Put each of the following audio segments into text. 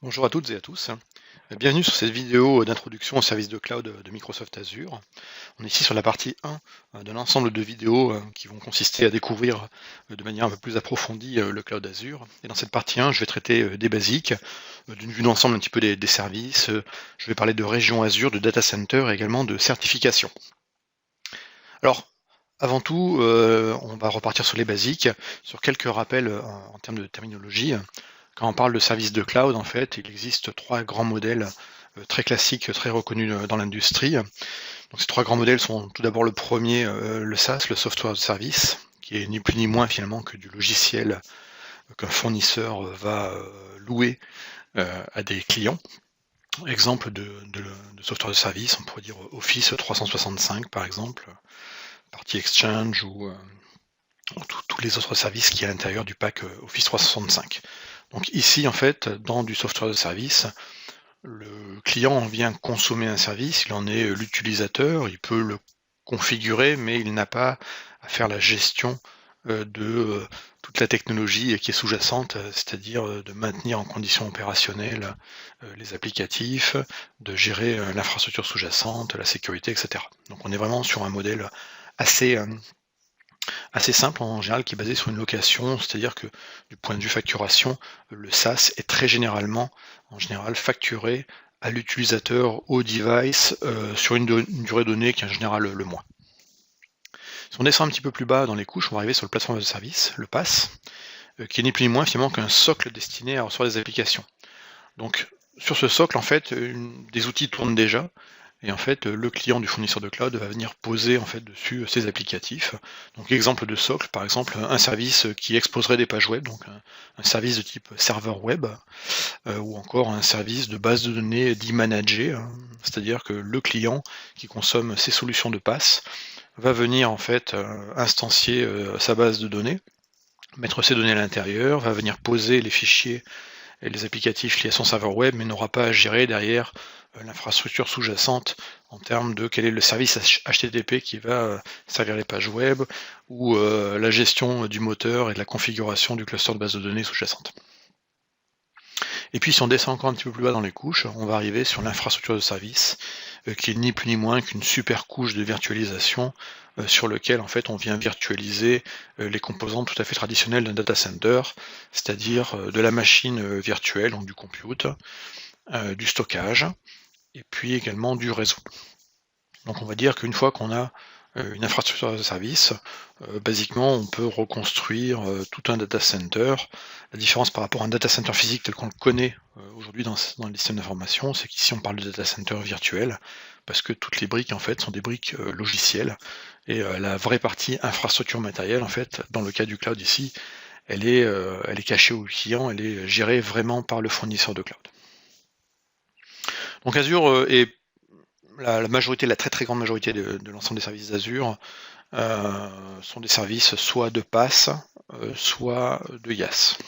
Bonjour à toutes et à tous. Bienvenue sur cette vidéo d'introduction au service de cloud de Microsoft Azure. On est ici sur la partie 1 de l'ensemble de vidéos qui vont consister à découvrir de manière un peu plus approfondie le cloud Azure. Et dans cette partie 1, je vais traiter des basiques, d'une vue d'ensemble un petit peu des services. Je vais parler de région Azure, de data center et également de certification. Alors, avant tout, on va repartir sur les basiques, sur quelques rappels en termes de terminologie. Quand on parle de services de cloud, en fait, il existe trois grands modèles très classiques, très reconnus dans l'industrie. Donc, ces trois grands modèles sont tout d'abord le premier, le SaaS, le Software as a Service, qui est ni plus ni moins finalement que du logiciel qu'un fournisseur va louer à des clients. Exemple de Software as a Service, on pourrait dire Office 365 par exemple, partie Exchange ou tous les autres services qui est à l'intérieur du pack Office 365. Donc ici, en fait, dans du software de service, le client vient consommer un service, il en est l'utilisateur, il peut le configurer, mais il n'a pas à faire la gestion de toute la technologie qui est sous-jacente, c'est-à-dire de maintenir en condition opérationnelle les applicatifs, de gérer l'infrastructure sous-jacente, la sécurité, etc. Donc on est vraiment sur un modèle assez simple en général, qui est basé sur une location, c'est-à-dire que du point de vue facturation, le SaaS est très généralement, en général, facturé à l'utilisateur, au device, sur une durée donnée qui est en général le mois. Si on descend un petit peu plus bas dans les couches, on va arriver sur le plateforme de service, le PaaS, qui est ni plus ni moins finalement qu'un socle destiné à recevoir des applications. Donc sur ce socle, en fait, des outils tournent déjà, et en fait, le client du fournisseur de cloud va venir poser en fait dessus ses applicatifs. Donc exemple de socle, par exemple, un service qui exposerait des pages web, donc un service de type serveur web, ou encore un service de base de données dit managé, hein, c'est-à-dire que le client qui consomme ces solutions de pass va venir en fait instancier sa base de données, mettre ses données à l'intérieur, va venir poser les fichiers et les applicatifs liés à son serveur web, mais n'aura pas à gérer derrière l'infrastructure sous-jacente en termes de quel est le service HTTP qui va servir les pages web, ou la gestion du moteur et de la configuration du cluster de base de données sous-jacente. Et puis si on descend encore un petit peu plus bas dans les couches, on va arriver sur l'infrastructure de service, qui est ni plus ni moins qu'une super couche de virtualisation sur lequel en fait on vient virtualiser les composants tout à fait traditionnels d'un data center, c'est-à-dire de la machine virtuelle, donc du compute, du stockage, et puis également du réseau. Donc on va dire qu'une fois qu'on a une infrastructure de service, basiquement on peut reconstruire tout un data center. La différence par rapport à un data center physique tel qu'on le connaît aujourd'hui dans le système d'information, c'est qu'ici on parle de data center virtuel, parce que toutes les briques en fait sont des briques logicielles, et la vraie partie infrastructure matérielle en fait, dans le cas du cloud ici, elle est cachée au client, elle est gérée vraiment par le fournisseur de cloud. Donc Azure est la majorité, la très très grande majorité de l'ensemble des services d'Azure sont des services soit de PaaS, soit de IaaS.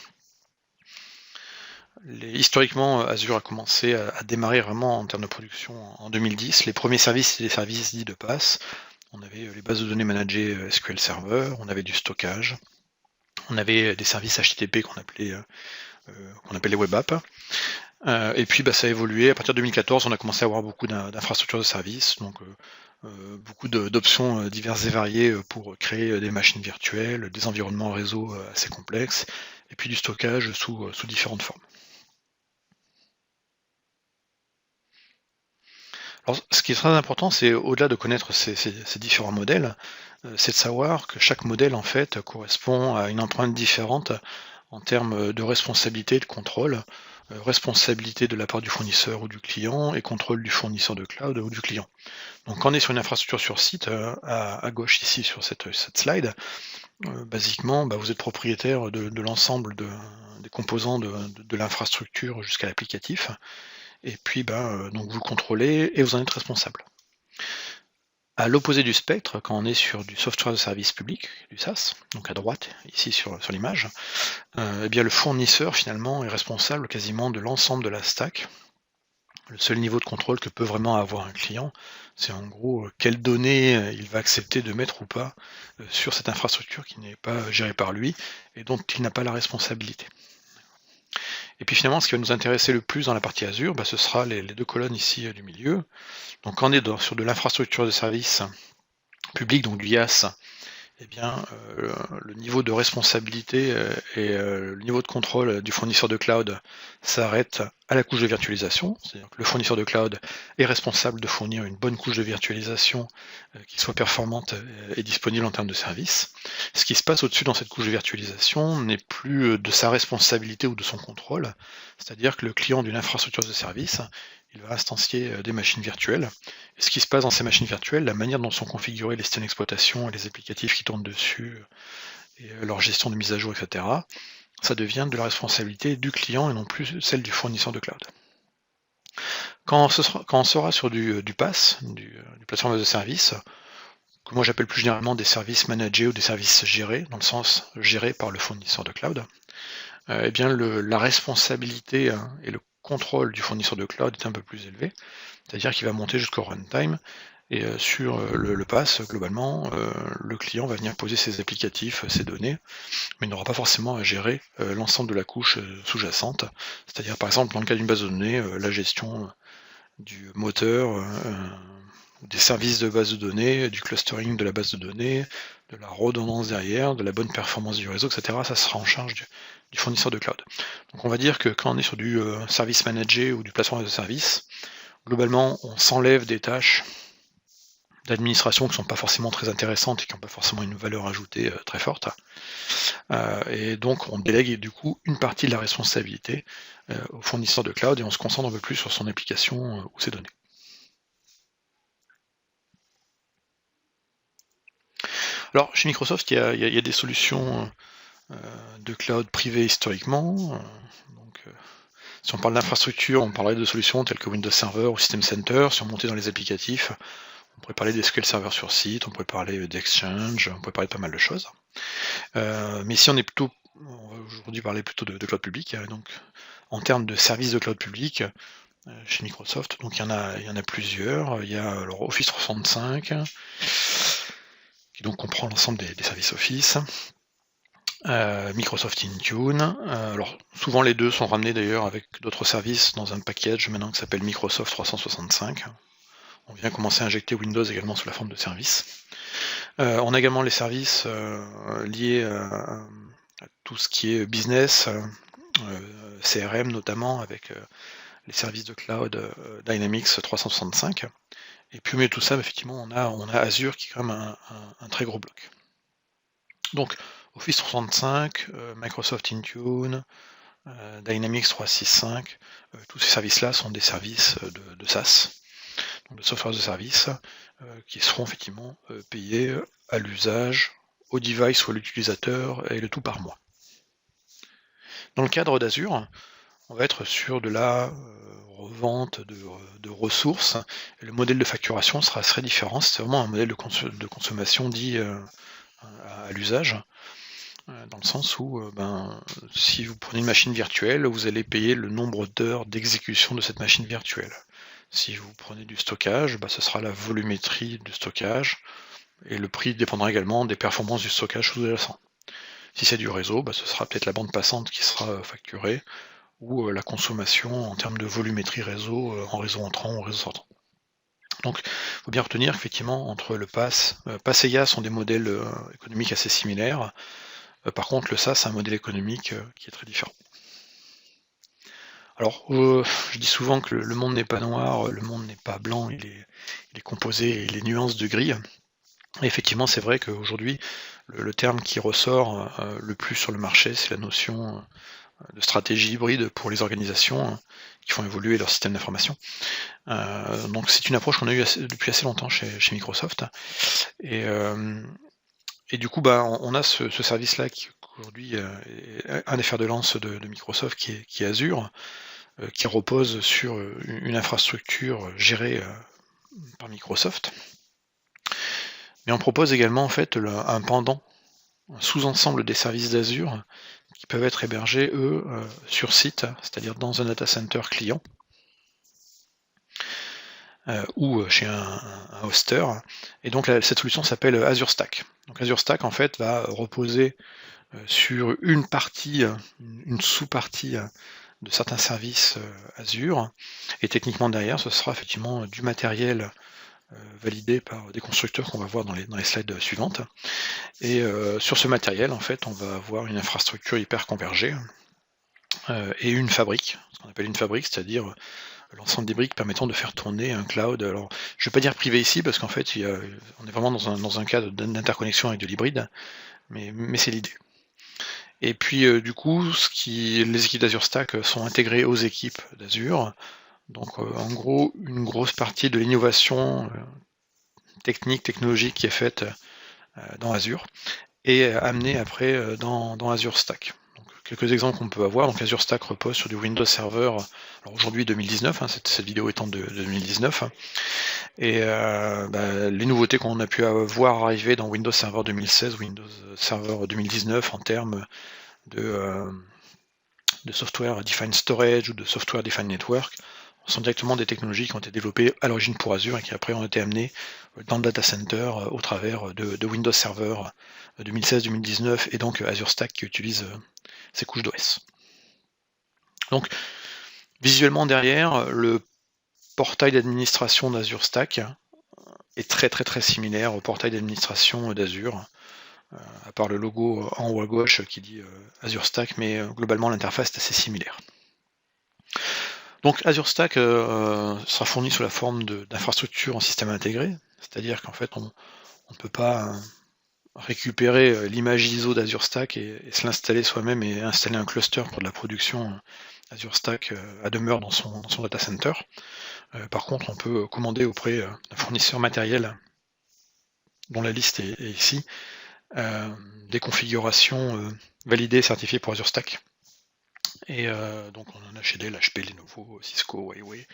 Historiquement, Azure a commencé à démarrer vraiment en termes de production en 2010. Les premiers services, c'est des services dits de PaaS. On avait les bases de données managées SQL Server, on avait du stockage, on avait des services HTTP qu'on appelait les web apps. Et puis ça a évolué. À partir de 2014, on a commencé à avoir beaucoup d'infrastructures de services, donc beaucoup d'options diverses et variées pour créer des machines virtuelles, des environnements réseau assez complexes, et puis du stockage sous différentes formes. Alors, ce qui est très important, c'est au-delà de connaître ces différents modèles, c'est de savoir que chaque modèle en fait correspond à une empreinte différente en termes de responsabilité, de contrôle, responsabilité de la part du fournisseur ou du client, et contrôle du fournisseur de cloud ou du client. Donc quand on est sur une infrastructure sur site, à gauche ici sur cette slide, basiquement vous êtes propriétaire de l'ensemble des composants de l'infrastructure jusqu'à l'applicatif, et puis donc vous le contrôlez et vous en êtes responsable. À l'opposé du spectre, quand on est sur du software de service public, du SaaS, donc à droite, ici sur l'image, eh bien le fournisseur finalement est responsable quasiment de l'ensemble de la stack. Le seul niveau de contrôle que peut vraiment avoir un client, c'est en gros quelles données il va accepter de mettre ou pas sur cette infrastructure qui n'est pas gérée par lui et dont il n'a pas la responsabilité. Et puis finalement, ce qui va nous intéresser le plus dans la partie Azure, ce sera les deux colonnes ici du milieu. Donc quand on est sur de l'infrastructure de service public, donc du IaaS, eh bien, le niveau de responsabilité et le niveau de contrôle du fournisseur de cloud s'arrête à la couche de virtualisation. C'est-à-dire que le fournisseur de cloud est responsable de fournir une bonne couche de virtualisation qui soit performante et disponible en termes de service. Ce qui se passe au-dessus dans cette couche de virtualisation n'est plus de sa responsabilité ou de son contrôle. C'est-à-dire que le client d'une infrastructure de service, il va instancier des machines virtuelles. Et ce qui se passe dans ces machines virtuelles, la manière dont sont configurés les systèmes d'exploitation et les applicatifs qui tournent dessus, et leur gestion de mise à jour, etc., ça devient de la responsabilité du client et non plus celle du fournisseur de cloud. Quand on sera sur du PaaS, du plateforme as a service, que moi j'appelle plus généralement des services managés ou des services gérés, dans le sens gérés par le fournisseur de cloud, eh bien la responsabilité et le contrôle du fournisseur de cloud est un peu plus élevé, c'est-à-dire qu'il va monter jusqu'au runtime, et sur le PaaS, globalement, le client va venir poser ses applicatifs, ses données, mais il n'aura pas forcément à gérer l'ensemble de la couche sous-jacente, c'est-à-dire par exemple dans le cas d'une base de données, la gestion du moteur, des services de base de données, du clustering de la base de données, de la redondance derrière, de la bonne performance du réseau, etc. Ça sera en charge du fournisseur de cloud. Donc on va dire que quand on est sur du service managé ou du plateforme de service, globalement on s'enlève des tâches d'administration qui ne sont pas forcément très intéressantes et qui n'ont pas forcément une valeur ajoutée très forte. Et donc on délègue du coup une partie de la responsabilité au fournisseur de cloud et on se concentre un peu plus sur son application ou ses données. Alors chez Microsoft, il y a des solutions de cloud privé historiquement. Donc, si on parle d'infrastructure, on parlerait de solutions telles que Windows Server ou System Center. Si on montait dans les applicatifs, on pourrait parler d'SQL Server sur site, on pourrait parler d'Exchange, on pourrait parler de pas mal de choses. Mais si on va aujourd'hui parler plutôt de cloud public, donc en termes de services de cloud public, chez Microsoft, donc il y en a plusieurs. Il y a alors Office 365, qui donc comprend l'ensemble des services Office. Microsoft Intune. Alors souvent les deux sont ramenés d'ailleurs avec d'autres services dans un package maintenant qui s'appelle Microsoft 365. On vient commencer à injecter Windows également sous la forme de services. On a également les services liés à tout ce qui est business, CRM notamment, avec les services de cloud Dynamics 365. Et puis au milieu de tout ça, effectivement, on a Azure qui est quand même un très gros bloc. Donc Office 365, Microsoft Intune, Dynamics 365, tous ces services-là sont des services de SaaS, donc de software as a service, qui seront effectivement payés à l'usage, au device ou à l'utilisateur, et le tout par mois. Dans le cadre d'Azure, on va être sur de la revente de ressources, et le modèle de facturation sera très différent, c'est vraiment un modèle de consommation dit à l'usage, dans le sens où si vous prenez une machine virtuelle, vous allez payer le nombre d'heures d'exécution de cette machine virtuelle. Si vous prenez du stockage, ce sera la volumétrie du stockage, et le prix dépendra également des performances du stockage sous-jacent. Si c'est du réseau, ce sera peut-être la bande passante qui sera facturée, ou la consommation en termes de volumétrie réseau, en réseau entrant ou réseau sortant. Donc il faut bien retenir qu'effectivement entre le PaaS et IaaS sont des modèles économiques assez similaires. Par contre le SaaS c'est un modèle économique qui est très différent. Alors je dis souvent que le monde n'est pas noir, le monde n'est pas blanc, il est composé et les nuances de gris. Et effectivement c'est vrai qu'aujourd'hui le terme qui ressort le plus sur le marché c'est la notion de stratégie hybride pour les organisations qui font évoluer leur système d'information. Donc c'est une approche qu'on a eue depuis assez longtemps chez Microsoft. Et du coup, on a ce service-là qui aujourd'hui est un des fers de lance de Microsoft, qui est Azure, qui repose sur une infrastructure gérée par Microsoft. Mais on propose également en fait un pendant, un sous-ensemble des services d'Azure qui peuvent être hébergés, eux, sur site, c'est-à-dire dans un data center client, ou chez un hoster. Et donc cette solution s'appelle Azure Stack. Donc Azure Stack en fait va reposer sur une partie, une sous-partie de certains services Azure, et techniquement derrière, ce sera effectivement du matériel validé par des constructeurs qu'on va voir dans les slides suivantes. Et sur ce matériel, en fait, on va avoir une infrastructure hyper convergée et une fabrique, ce qu'on appelle une fabrique, c'est-à-dire l'ensemble des briques permettant de faire tourner un cloud. Alors, je ne vais pas dire privé ici, parce qu'en fait, on est vraiment dans un cadre d'interconnexion avec de l'hybride, mais c'est l'idée. Et puis, du coup, les équipes d'Azure Stack sont intégrées aux équipes d'Azure. Donc, en gros, une grosse partie de l'innovation technologique qui est faite dans Azure et amenée après dans Azure Stack. Donc, quelques exemples qu'on peut avoir. Donc, Azure Stack repose sur du Windows Server, alors aujourd'hui 2019, cette vidéo étant de 2019. Et les nouveautés qu'on a pu voir arriver dans Windows Server 2016, Windows Server 2019 en termes de software defined storage ou de software defined network sont directement des technologies qui ont été développées à l'origine pour Azure et qui après ont été amenées dans le data center au travers de Windows Server 2016-2019 et donc Azure Stack qui utilise ces couches d'OS. Donc visuellement derrière, le portail d'administration d'Azure Stack est très similaire au portail d'administration d'Azure, à part le logo en haut à gauche qui dit Azure Stack, mais globalement l'interface est assez similaire. Donc Azure Stack sera fourni sous la forme d'infrastructures en système intégré, c'est-à-dire qu'en fait on ne peut pas récupérer l'image ISO d'Azure Stack et se l'installer soi-même et installer un cluster pour de la production Azure Stack à demeure dans son data center. Par contre, on peut commander auprès d'un fournisseur matériel dont la liste est ici, des configurations validées et certifiées pour Azure Stack. Et donc on en a chez Dell, HP, Lenovo, Cisco, Huawei,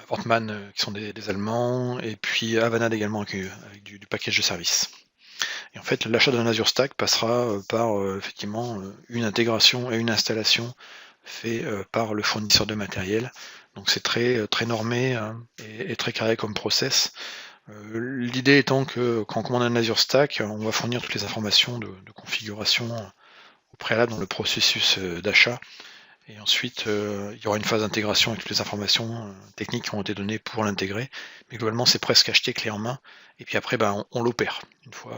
Wortmann qui sont des Allemands, et puis Avanade également avec du package de service. Et en fait, l'achat d'un Azure Stack passera par effectivement une intégration et une installation fait par le fournisseur de matériel. Donc c'est très normé et très carré comme process. L'idée étant que quand on commande un Azure Stack, on va fournir toutes les informations de configuration au préalable dans le processus d'achat. Et ensuite, il y aura une phase d'intégration avec toutes les informations techniques qui ont été données pour l'intégrer. Mais globalement, c'est presque acheté clé en main. Et puis après, on l'opère. Une fois,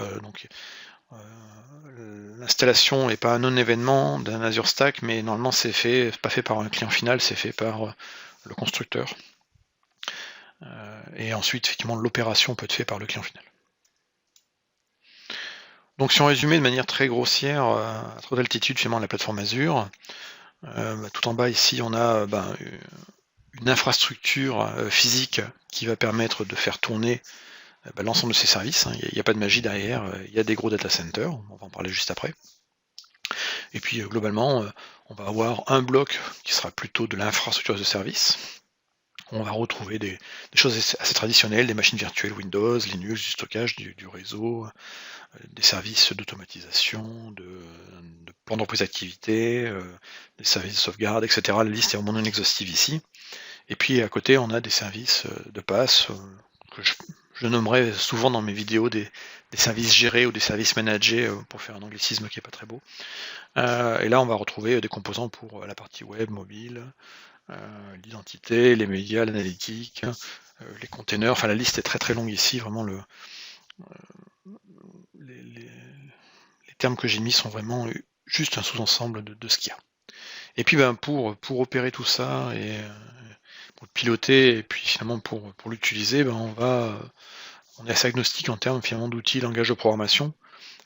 l'installation n'est pas un non-événement d'un Azure Stack, mais normalement, c'est pas fait par un client final, c'est fait par le constructeur. Et ensuite, effectivement, l'opération peut être faite par le client final. Donc, si on résumait de manière très grossière, à trop d'altitude, finalement, la plateforme Azure, tout en bas ici, on a une infrastructure physique qui va permettre de faire tourner l'ensemble de ces services. Il n'y a pas de magie derrière, il y a des gros data centers, on va en parler juste après. Et puis globalement, on va avoir un bloc qui sera plutôt de l'infrastructure de service. On va retrouver des choses assez traditionnelles, des machines virtuelles Windows, Linux, du stockage, du réseau, des services d'automatisation, de plan de reprise d'activité, des services de sauvegarde, etc. La liste est vraiment non exhaustive ici. Et puis à côté, on a des services de passe que je nommerai souvent dans mes vidéos des services gérés ou des services managés pour faire un anglicisme qui n'est pas très beau. Et là, on va retrouver des composants pour la partie web, mobile, l'identité, les médias, l'analytique, les containers. Enfin, la liste est très longue ici. Vraiment, les termes que j'ai mis sont vraiment juste un sous-ensemble de ce qu'il y a. Et puis, pour opérer tout ça et pour le piloter et puis finalement pour l'utiliser, on est assez agnostique en termes finalement d'outils, langage de programmation.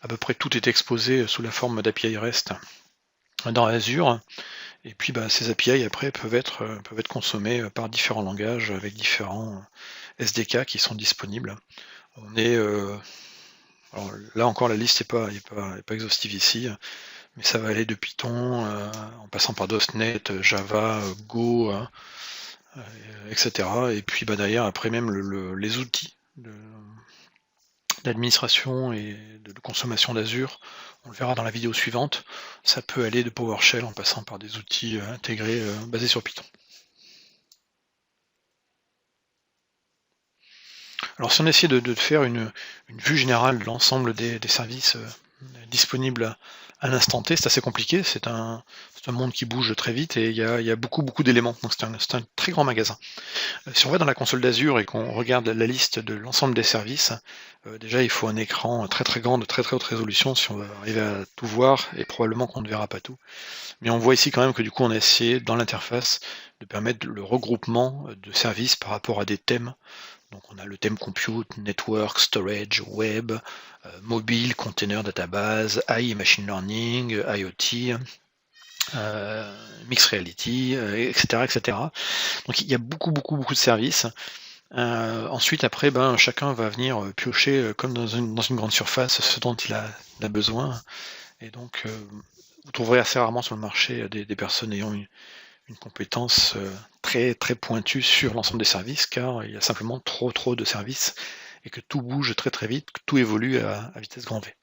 À peu près tout est exposé sous la forme d'API REST dans Azure. Et puis ces API après peuvent être consommés par différents langages avec différents SDK qui sont disponibles. On est alors là encore la liste n'est pas exhaustive ici, mais ça va aller de Python en passant par .NET, Java, Go, etc. Et puis derrière après même les outils d'administration et de consommation d'Azure, on le verra dans la vidéo suivante, ça peut aller de PowerShell en passant par des outils intégrés basés sur Python. Alors si on essaie de faire une vue générale de l'ensemble des services disponible à l'instant T. C'est assez compliqué, c'est un monde qui bouge très vite et il y a beaucoup d'éléments, donc c'est un très grand magasin. Si on va dans la console d'Azure et qu'on regarde la liste de l'ensemble des services, déjà il faut un écran très grand, de très haute résolution si on veut arriver à tout voir, et probablement qu'on ne verra pas tout. Mais on voit ici quand même que du coup on a essayé dans l'interface de permettre le regroupement de services par rapport à des thèmes. Donc on a le thème Compute, Network, Storage, Web, Mobile, Container, Database, AI et Machine Learning, IoT, Mixed Reality, etc., etc. Donc il y a beaucoup de services. Ensuite, après, chacun va venir piocher comme dans une grande surface ce dont il a besoin. Et donc, vous trouverez assez rarement sur le marché des personnes ayant une compétence très pointue sur l'ensemble des services, car il y a simplement trop de services et que tout bouge très vite, que tout évolue à vitesse grand V.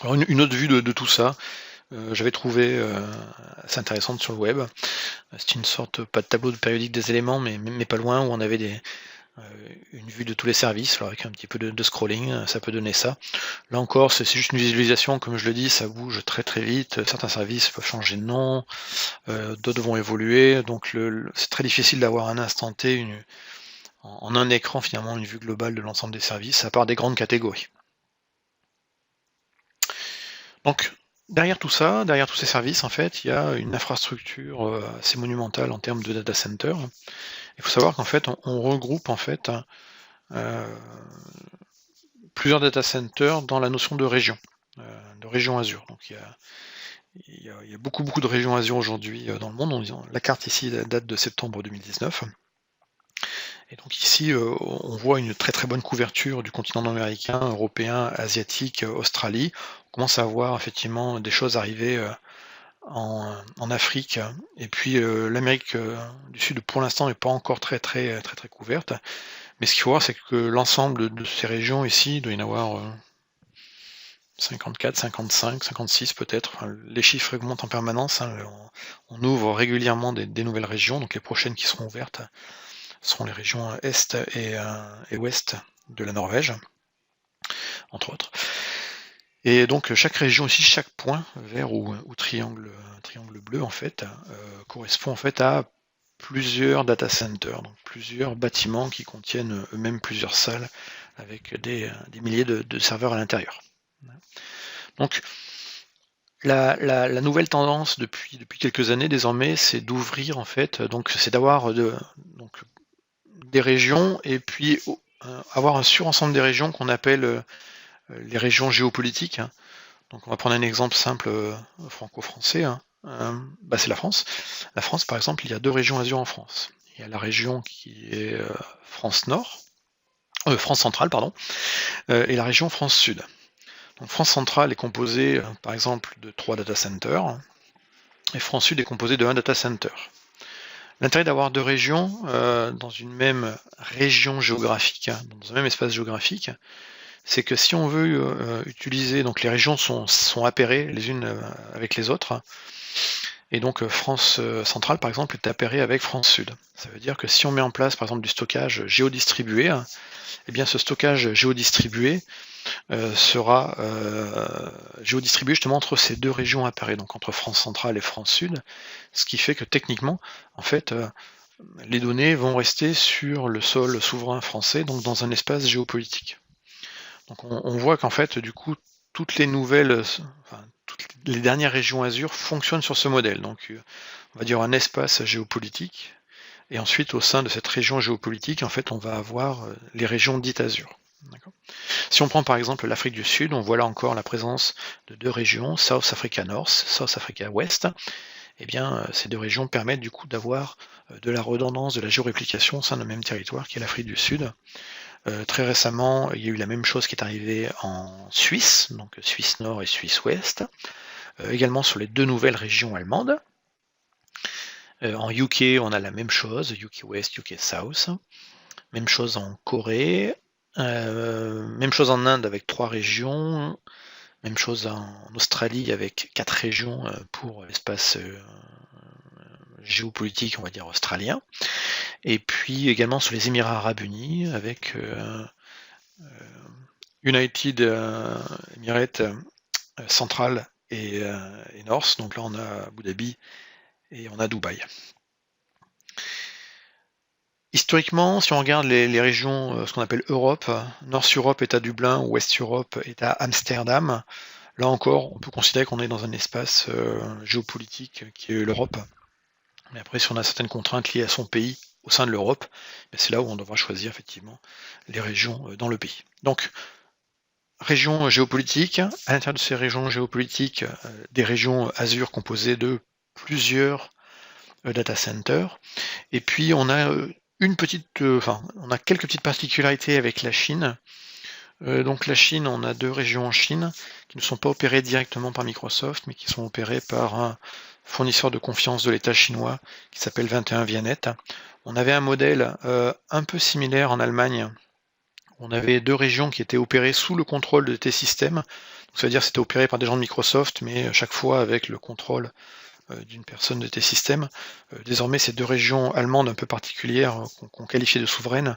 Alors une autre vue de tout ça, j'avais trouvé assez intéressante sur le web. C'est une sorte, pas de tableau de périodique des éléments, mais pas loin, où on avait une vue de tous les services, alors avec un petit peu de scrolling, ça peut donner ça. Là encore, c'est juste une visualisation, comme je le dis, ça bouge très vite, certains services peuvent changer de nom, d'autres vont évoluer, donc c'est très difficile d'avoir un instant T, en un écran finalement, une vue globale de l'ensemble des services, à part des grandes catégories. Donc, derrière tout ça, derrière tous ces services, en fait, il y a une infrastructure assez monumentale en termes de data center. Il faut savoir qu'en fait, on regroupe en fait plusieurs data centers dans la notion de région Azure. Donc il y a beaucoup de régions Azure aujourd'hui dans le monde. La carte ici date de septembre 2019. Et donc ici, on voit une très bonne couverture du continent américain, européen, asiatique, Australie. On commence à voir effectivement des choses arriver en Afrique. Et puis l'Amérique du Sud, pour l'instant, n'est pas encore très couverte. Mais ce qu'il faut voir, c'est que l'ensemble de ces régions ici, il doit y en avoir 54, 55, 56 peut-être. Enfin, les chiffres augmentent en permanence. Hein. On ouvre régulièrement des nouvelles régions. Donc les prochaines qui seront ouvertes seront les régions Est et Ouest de la Norvège, entre autres. Et donc chaque région aussi, chaque point vert ou triangle bleu en fait, correspond en fait à plusieurs data centers, donc plusieurs bâtiments qui contiennent eux-mêmes plusieurs salles avec des milliers de serveurs à l'intérieur. Donc la nouvelle tendance depuis quelques années désormais, c'est d'ouvrir en fait, donc c'est d'avoir des régions et puis avoir un surensemble des régions qu'on appelle les régions géopolitiques. Hein. Donc on va prendre un exemple simple franco-français. Hein. C'est la France. La France, par exemple, il y a deux régions Azure en France. Il y a la région qui est France Nord, France centrale, pardon, et la région France Sud. Donc France centrale est composée, par exemple, de 3 data centers, et France Sud est composée de 1 data center. L'intérêt d'avoir deux régions dans une même région géographique, hein, dans un même espace géographique, c'est que si on veut utiliser, donc les régions sont appairées les unes avec les autres, et donc France centrale par exemple est appairée avec France Sud. Ça veut dire que si on met en place par exemple du stockage géodistribué, eh bien ce stockage géodistribué sera géodistribué justement entre ces deux régions appairées, donc entre France centrale et France Sud, ce qui fait que techniquement, en fait, les données vont rester sur le sol souverain français, donc dans un espace géopolitique. Donc on voit qu'en fait, du coup, toutes les dernières régions Azure fonctionnent sur ce modèle. Donc on va dire un espace géopolitique, et ensuite au sein de cette région géopolitique, en fait, on va avoir les régions dites Azure. Si on prend par exemple l'Afrique du Sud, on voit là encore la présence de deux régions, South Africa North, South Africa West. Eh bien, ces deux régions permettent du coup d'avoir de la redondance, de la géoréplication au sein d'un même territoire qui est l'Afrique du Sud. Très récemment, il y a eu la même chose qui est arrivée en Suisse, donc Suisse Nord et Suisse Ouest, également sur les deux nouvelles régions allemandes. En UK, on a la même chose, UK West, UK South. Même chose en Corée, même chose en Inde avec 3 régions, même chose en Australie avec 4 régions pour l'espace géopolitique, on va dire, australien. Et puis également sur les Émirats Arabes Unis avec United Emirates Central et North. Donc là, on a Abu Dhabi et on a Dubaï. Historiquement, si on regarde les régions, ce qu'on appelle Europe, North Europe est à Dublin, West Europe est à Amsterdam. Là encore, on peut considérer qu'on est dans un espace géopolitique qui est l'Europe. Mais après, si on a certaines contraintes liées à son pays au sein de l'Europe, c'est là où on devra choisir effectivement les régions dans le pays. Donc, régions géopolitiques, à l'intérieur de ces régions géopolitiques, des régions Azure composées de plusieurs data centers. Et puis on a on a quelques petites particularités avec la Chine. Donc la Chine, on a 2 régions en Chine qui ne sont pas opérées directement par Microsoft, mais qui sont opérées par un fournisseur de confiance de l'État chinois qui s'appelle 21 Vianet. On avait un modèle un peu similaire en Allemagne. On avait 2 régions qui étaient opérées sous le contrôle de T-Systems. C'est-à-dire que c'était opéré par des gens de Microsoft, mais chaque fois avec le contrôle d'une personne de T-Systems. Désormais, ces 2 régions allemandes un peu particulières qu'on qualifiait de souveraines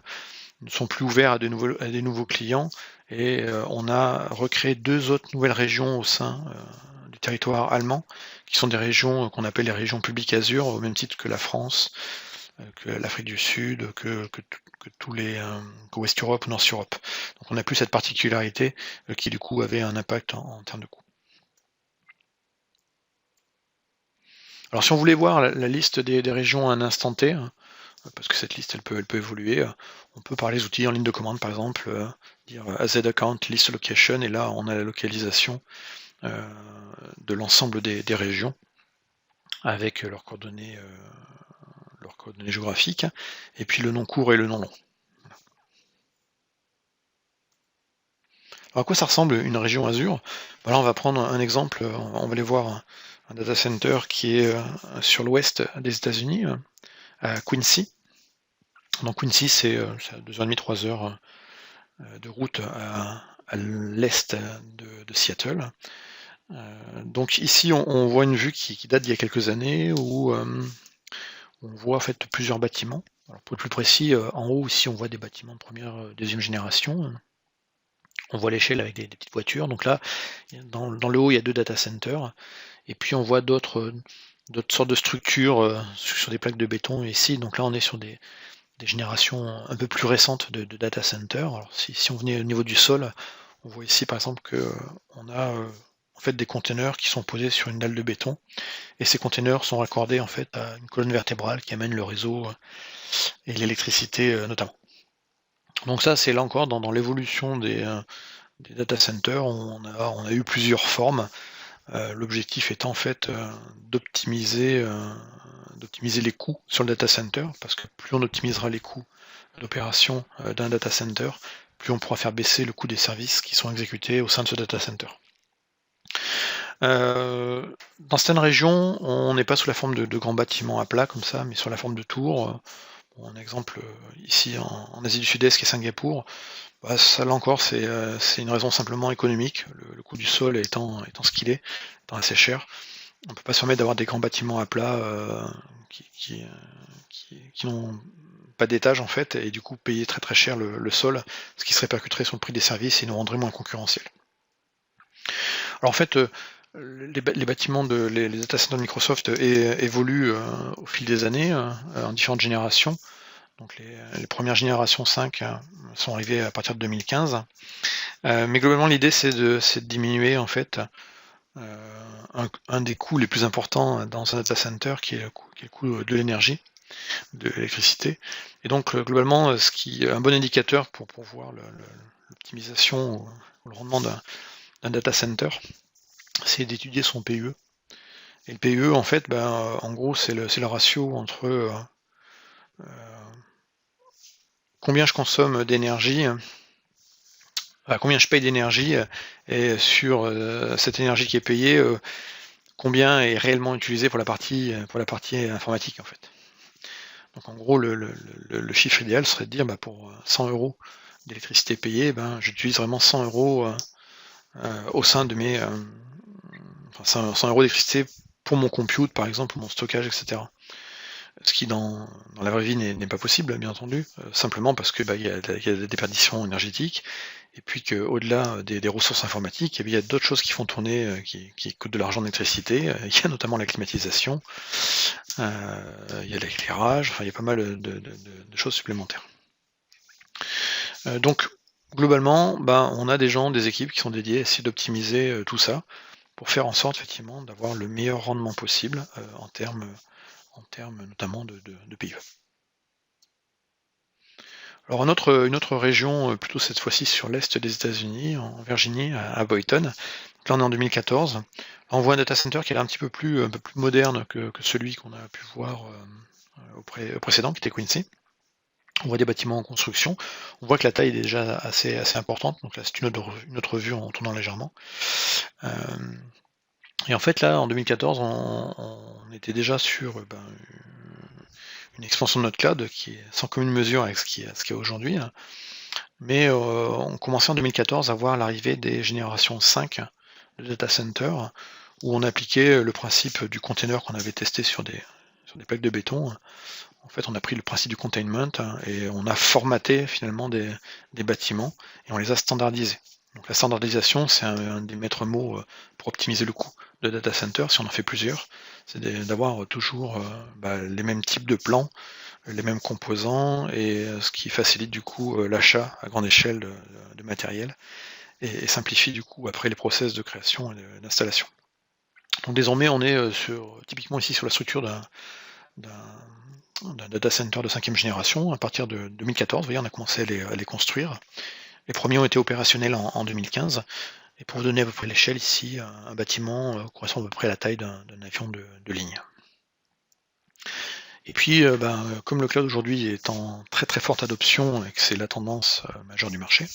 ne sont plus ouvertes à des nouveaux clients, et on a recréé 2 autres nouvelles régions au sein du territoire allemand, qui sont des régions qu'on appelle les régions publiques Azure, au même titre que la France, que l'Afrique du Sud, que tous les que West Europe ou North Europe. Donc on n'a plus cette particularité qui du coup avait un impact en termes de coût. Alors si on voulait voir la liste des régions à un instant T, parce que cette liste elle peut évoluer, on peut par les outils en ligne de commande par exemple, dire AZ account list location, et là on a la localisation de l'ensemble des régions avec leurs coordonnées géographiques, et puis le nom court et le nom long. Alors à quoi ça ressemble une région Azure? Là on va prendre un exemple, on va aller voir un data center qui est sur l'ouest des États-Unis, à Quincy. Donc Quincy, c'est à 2h30, 3h de route à l'est de Seattle. Donc ici, on voit une vue qui date d'il y a quelques années, où on voit en fait plusieurs bâtiments. Alors pour être plus précis, en haut ici, on voit des bâtiments de première, deuxième génération. On voit l'échelle avec des petites voitures. Donc là, dans le haut, il y a 2 data centers. Et puis on voit d'autres sortes de structures sur des plaques de béton ici. Donc là, on est sur des générations un peu plus récentes de data centers. Alors si on venait au niveau du sol, on voit ici par exemple qu'on a en fait des containers qui sont posés sur une dalle de béton, et ces containers sont raccordés en fait à une colonne vertébrale qui amène le réseau et l'électricité notamment. Donc ça, c'est là encore dans l'évolution des data centers, on a eu plusieurs formes. L'objectif étant en fait d'optimiser les coûts sur le data center, parce que plus on optimisera les coûts d'opération d'un data center, plus on pourra faire baisser le coût des services qui sont exécutés au sein de ce data center. Dans certaines régions, on n'est pas sous la forme de grands bâtiments à plat comme ça, mais sur la forme de tours. Un exemple ici en Asie du Sud-Est, qui est Singapour, ça là encore c'est une raison simplement économique, le coût du sol étant ce qu'il est, étant assez cher. On ne peut pas se permettre d'avoir des grands bâtiments à plat qui n'ont pas d'étage en fait, et du coup payer très très cher le sol, ce qui se répercuterait sur le prix des services et nous rendrait moins concurrentiels. Alors en fait, les bâtiments les data centers de Microsoft évoluent au fil des années, en différentes générations. Donc les premières générations 5 sont arrivées à partir de 2015. Mais globalement, l'idée c'est de diminuer en fait un des coûts les plus importants dans un data center, qui est le coût de l'énergie, de l'électricité. Et donc globalement, un bon indicateur pour voir l'optimisation ou le rendement d'un data center, c'est d'étudier son PUE. Et le PUE, en fait, en gros, c'est le ratio entre combien je consomme d'énergie, combien je paye d'énergie, et sur cette énergie qui est payée, combien est réellement utilisé pour la partie informatique en fait. Donc en gros, le chiffre idéal serait de dire pour 100 € d'électricité payée, j'utilise vraiment 100 € au sein de mes 100 € d'électricité pour mon compute par exemple, pour mon stockage, etc. Ce qui dans la vraie vie n'est pas possible, bien entendu, simplement parce que, il y a des déperditions énergétiques et puis qu'au-delà des ressources informatiques, il y a d'autres choses qui font tourner, qui coûtent de l'argent d'électricité. Il y a notamment la climatisation, il y a l'éclairage, enfin il y a pas mal de choses supplémentaires. Donc globalement, on a des gens, des équipes qui sont dédiées à essayer d'optimiser tout ça pour faire en sorte effectivement d'avoir le meilleur rendement possible en termes notamment de PIB. Alors une autre région, plutôt cette fois-ci sur l'est des États-Unis, en Virginie, à Boynton. Donc là on est en 2014. Là, on voit un data center qui est un petit peu plus moderne que celui qu'on a pu voir au précédent, qui était Quincy. On voit des bâtiments en construction. On voit que la taille est déjà assez importante. Donc là c'est une autre vue en tournant légèrement. Et en fait là en 2014 on était déjà sur une expansion de notre cloud qui est sans commune mesure avec ce qu'il y a aujourd'hui. Mais on commençait en 2014 à voir l'arrivée des générations 5 de data center où on appliquait le principe du container qu'on avait testé sur des plaques de béton. En fait, on a pris le principe du containment et on a formaté finalement des bâtiments et on les a standardisés. Donc la standardisation, c'est un des maîtres mots pour optimiser le coût de data center, si on en fait plusieurs, c'est d'avoir toujours les mêmes types de plans, les mêmes composants, et ce qui facilite du coup l'achat à grande échelle de matériel, et simplifie du coup après les process de création et d'installation. Donc désormais on est typiquement ici sur la structure d'un data center de 5e génération, à partir de 2014, vous voyez, on a commencé à les construire. Les premiers ont été opérationnels en 2015, et pour vous donner à peu près l'échelle ici, un bâtiment correspond à peu près à la taille d'un avion de ligne. Et puis, comme le cloud aujourd'hui est en très très forte adoption et que c'est la tendance majeure du marché,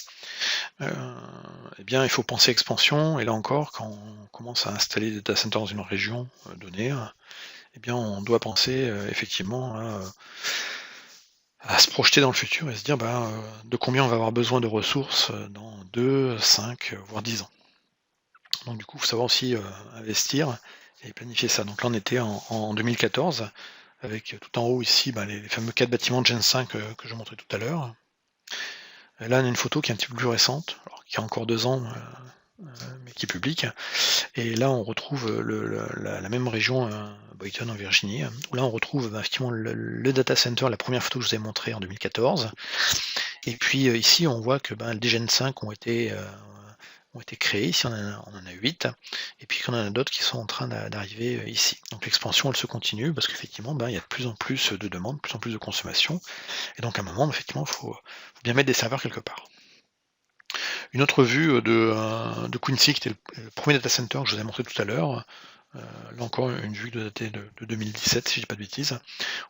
il faut penser expansion, et là encore, quand on commence à installer des data centers dans une région donnée, on doit penser effectivement à se projeter dans le futur et se dire de combien on va avoir besoin de ressources dans 2, 5, voire 10 ans. Donc du coup, il faut savoir aussi investir et planifier ça. Donc là, on était en 2014, avec tout en haut ici les fameux 4 bâtiments de Gen 5 que je montrais tout à l'heure. Là, on a une photo qui est un petit peu plus récente, alors qui a encore 2 ans, mais qui est publique. Et là, on retrouve la même région, Boynton en Virginie, où là, on retrouve effectivement le data center, la première photo que je vous ai montrée en 2014. Et puis ici, on voit que des Gen 5 ont été créés. Ici, on en a 8. Et puis qu'on en a d'autres qui sont en train d'arriver ici. Donc l'expansion, elle se continue parce qu'effectivement, il y a de plus en plus de demandes, de plus en plus de consommation. Et donc à un moment, effectivement, il faut bien mettre des serveurs quelque part. Une autre vue de Quincy, qui était le premier data center que je vous ai montré tout à l'heure. Là encore, une vue datée de 2017, si je dis pas de bêtises,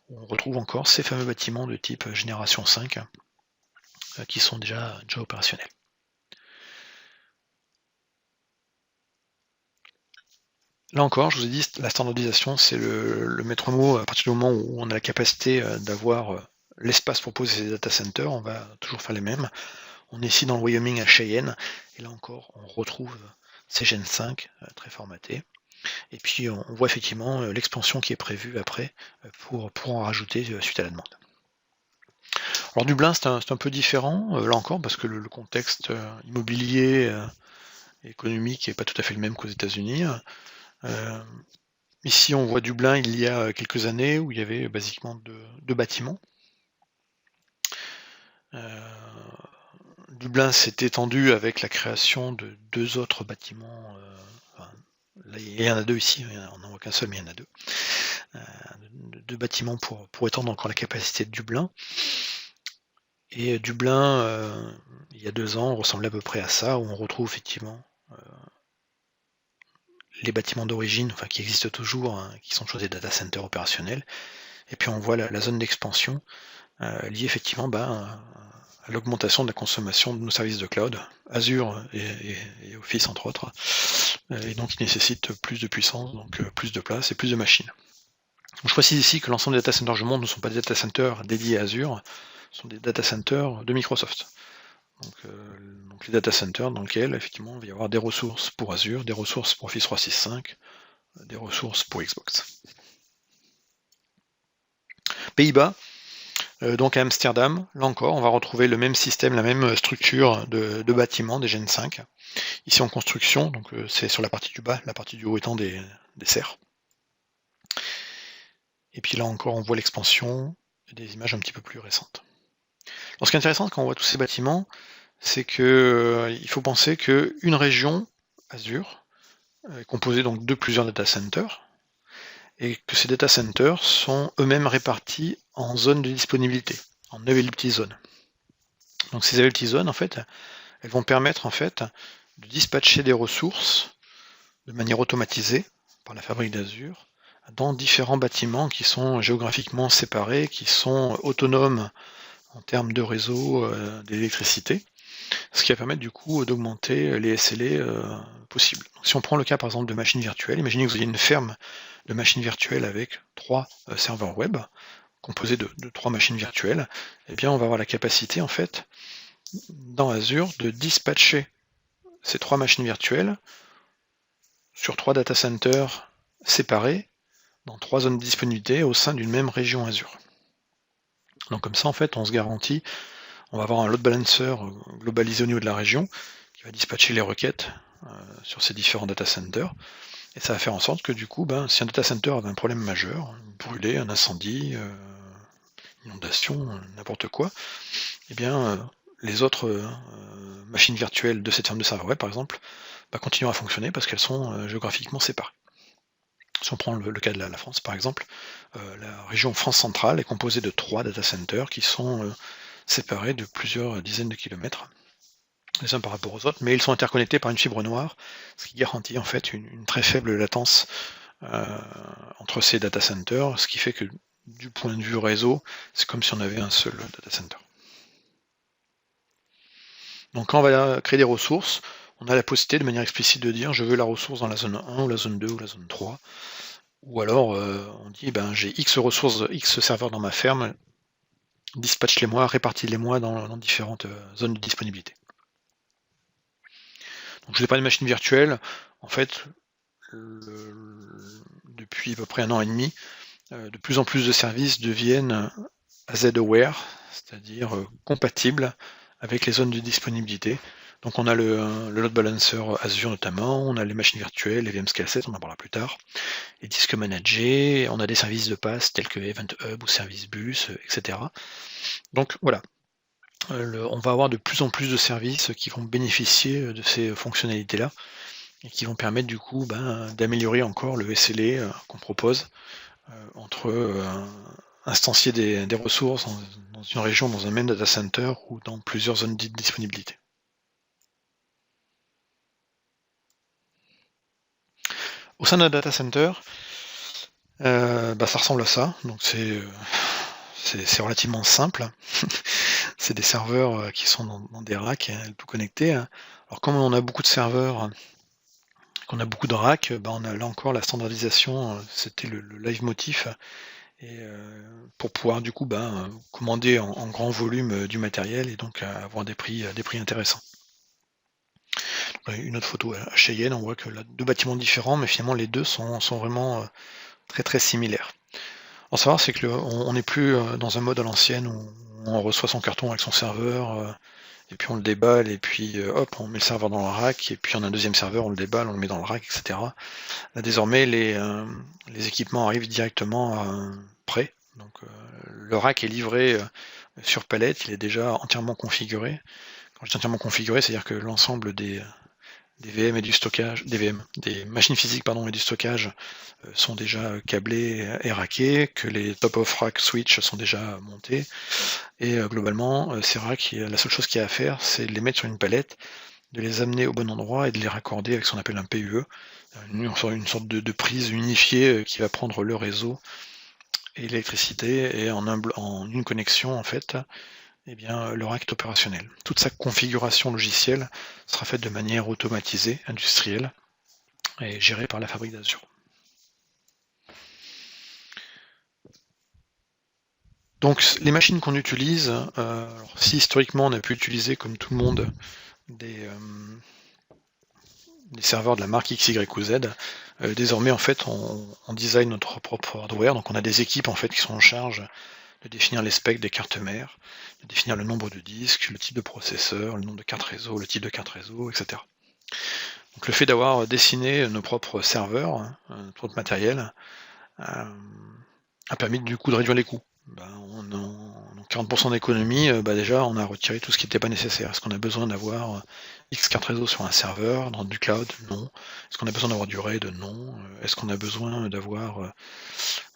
où on retrouve encore ces fameux bâtiments de type génération 5 qui sont déjà opérationnels. Là encore, je vous ai dit, la standardisation, c'est le maître mot. À partir du moment où on a la capacité d'avoir l'espace pour poser ces data centers, on va toujours faire les mêmes. On est ici dans le Wyoming à Cheyenne, et là encore, on retrouve ces Gen 5 très formatés. Et puis on voit effectivement l'expansion qui est prévue après pour en rajouter suite à la demande. Alors Dublin, c'est un peu différent, là encore, parce que le contexte immobilier et économique n'est pas tout à fait le même qu'aux États-Unis. Ici, on voit Dublin il y a quelques années où il y avait basiquement deux bâtiments. Dublin s'est étendu avec la création de 2 autres bâtiments. Là, il y en a 2 ici, on n'en voit qu'un seul, mais il y en a 2. 2 bâtiments pour étendre encore la capacité de Dublin. Et Dublin, il y a 2 ans, ressemblait à peu près à ça, où on retrouve effectivement les bâtiments d'origine, qui existent toujours, qui sont toujours des data centers opérationnels. Et puis on voit la zone d'expansion liée effectivement à l'augmentation de la consommation de nos services de cloud, Azure et Office entre autres, et donc qui nécessite plus de puissance, donc plus de place et plus de machines. Donc, je précise ici que l'ensemble des data centers que je montre ne sont pas des data centers dédiés à Azure, ce sont des data centers de Microsoft. Donc les data centers dans lesquels effectivement il va y avoir des ressources pour Azure, des ressources pour Office 365, des ressources pour Xbox. Pays-Bas, donc à Amsterdam, là encore, on va retrouver le même système, la même structure de bâtiments, des Gen 5. Ici en construction, donc c'est sur la partie du bas, la partie du haut étant des serres. Et puis là encore, on voit l'expansion des images un petit peu plus récentes. Alors, ce qui est intéressant quand on voit tous ces bâtiments, c'est que il faut penser qu'une région Azure est composée donc de plusieurs data centers, et que ces data centers sont eux-mêmes répartis en zones de disponibilité, en availability zones. Donc ces availability zones, en fait, elles vont permettre en fait de dispatcher des ressources de manière automatisée par la fabrique d'Azure dans différents bâtiments qui sont géographiquement séparés, qui sont autonomes en termes de réseau d'électricité, ce qui va permettre du coup d'augmenter les SLA possibles. Donc, si on prend le cas par exemple de machines virtuelles, imaginez que vous ayez une ferme de machines virtuelles avec 3 serveurs web, composés de 3 machines virtuelles, eh bien on va avoir la capacité en fait dans Azure de dispatcher ces 3 machines virtuelles sur 3 data centers séparés dans 3 zones de disponibilité au sein d'une même région Azure. Donc comme ça en fait on se garantit, on va avoir un load balancer globalisé au niveau de la région qui va dispatcher les requêtes sur ces différents data centers, et ça va faire en sorte que du coup, si un data center avait un problème majeur, brûlé, un incendie, inondation, n'importe quoi, eh bien les autres machines virtuelles de cette ferme de serveur web par exemple continueront à fonctionner parce qu'elles sont géographiquement séparées. Si on prend le cas de la France par exemple, la région France centrale est composée de 3 data centers qui sont séparés de plusieurs dizaines de kilomètres les uns par rapport aux autres, mais ils sont interconnectés par une fibre noire, ce qui garantit en fait une très faible latence entre ces data centers, ce qui fait que du point de vue réseau, c'est comme si on avait un seul data center. Donc quand on va créer des ressources, on a la possibilité de manière explicite de dire je veux la ressource dans la zone 1 ou la zone 2 ou la zone 3, ou alors on dit j'ai X ressources, X serveurs dans ma ferme, dispatche-les-moi, répartis-les-moi dans différentes zones de disponibilité. Donc je n'ai pas de machine virtuelle, en fait, depuis à peu près 1 an et demi, de plus en plus de services deviennent AZ-aware, c'est-à-dire compatibles avec les zones de disponibilité. Donc on a le load balancer Azure notamment, on a les machines virtuelles, les VMscale 7, on en parlera plus tard, les disques managés, on a des services de passe tels que Event Hub ou Service Bus, etc. Donc voilà, on va avoir de plus en plus de services qui vont bénéficier de ces fonctionnalités-là et qui vont permettre du coup d'améliorer encore le SLA qu'on propose entre instancier des ressources dans une région, dans un même data center ou dans plusieurs zones de disponibilité. Au sein d'un data center, ça ressemble à ça, donc c'est relativement simple. C'est des serveurs qui sont dans des racks tout connectés. Alors comme on a beaucoup de serveurs, qu'on a beaucoup de racks, on a là encore la standardisation, c'était le leitmotiv, et pour pouvoir du coup commander en grand volume du matériel et donc avoir des prix intéressants. Une autre photo à Cheyenne, on voit que là, 2 bâtiments différents, mais finalement les deux sont vraiment très très similaires. En savoir, c'est que on n'est plus dans un mode à l'ancienne où on reçoit son carton avec son serveur, et puis on le déballe, et puis hop, on met le serveur dans le rack, et puis on a un deuxième serveur, on le déballe, on le met dans le rack, etc. Là, désormais, les équipements arrivent directement prêts. Donc le rack est livré sur palette, il est déjà entièrement configuré. Quand je dis entièrement configuré, c'est-à-dire que l'ensemble des VM et du stockage, des machines physiques et du stockage sont déjà câblés et rackés, que les top-of-rack switch sont déjà montés, et globalement, ces racks, la seule chose qu'il y a à faire, c'est de les mettre sur une palette, de les amener au bon endroit et de les raccorder avec ce qu'on appelle un PUE, une sorte de prise unifiée qui va prendre le réseau et l'électricité, et en une connexion, en fait, le rack est opérationnel. Toute sa configuration logicielle sera faite de manière automatisée, industrielle, et gérée par la fabrique d'Azure. Donc les machines qu'on utilise, si historiquement on a pu utiliser comme tout le monde des serveurs de la marque X, Y ou Z, désormais en fait on design notre propre hardware, donc on a des équipes en fait qui sont en charge de définir les specs des cartes mères, de définir le nombre de disques, le type de processeur, le nombre de cartes réseau, le type de carte réseau, etc. Donc le fait d'avoir dessiné nos propres serveurs, notre propre matériel, a permis du coup de réduire les coûts. En 40% d'économie, déjà on a retiré tout ce qui n'était pas nécessaire. Est-ce qu'on a besoin d'avoir X cartes réseau sur un serveur, dans du cloud? Non. Est-ce qu'on a besoin d'avoir du RAID? Non. Est-ce qu'on a besoin d'avoir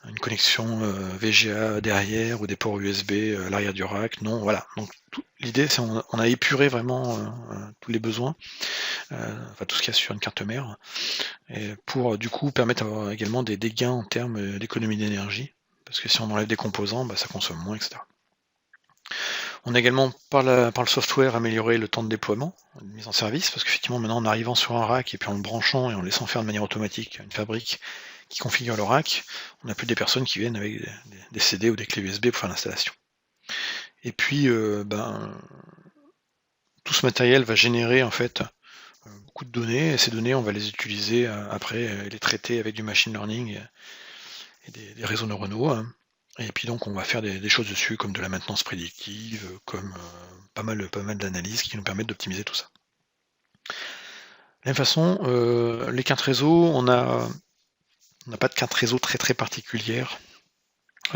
une connexion VGA derrière ou des ports USB à l'arrière du rack? Non, voilà. Donc l'idée c'est on a épuré vraiment tous les besoins, enfin tout ce qu'il y a sur une carte mère, et pour du coup permettre d'avoir également des gains en termes d'économie d'énergie, parce que si on enlève des composants, ça consomme moins, etc. On a également par le software amélioré le temps de déploiement, de mise en service, parce qu'effectivement maintenant en arrivant sur un rack et puis en le branchant et en le laissant faire de manière automatique une fabrique qui configure le rack, on n'a plus des personnes qui viennent avec des CD ou des clés USB pour faire l'installation. Et puis tout ce matériel va générer en fait beaucoup de données, et ces données on va les utiliser après et les traiter avec du machine learning et des réseaux neuronaux. Et puis donc on va faire des choses dessus comme de la maintenance prédictive, comme pas mal d'analyses qui nous permettent d'optimiser tout ça. De la même façon, les cartes réseau, on n'a pas de carte réseau très particulière,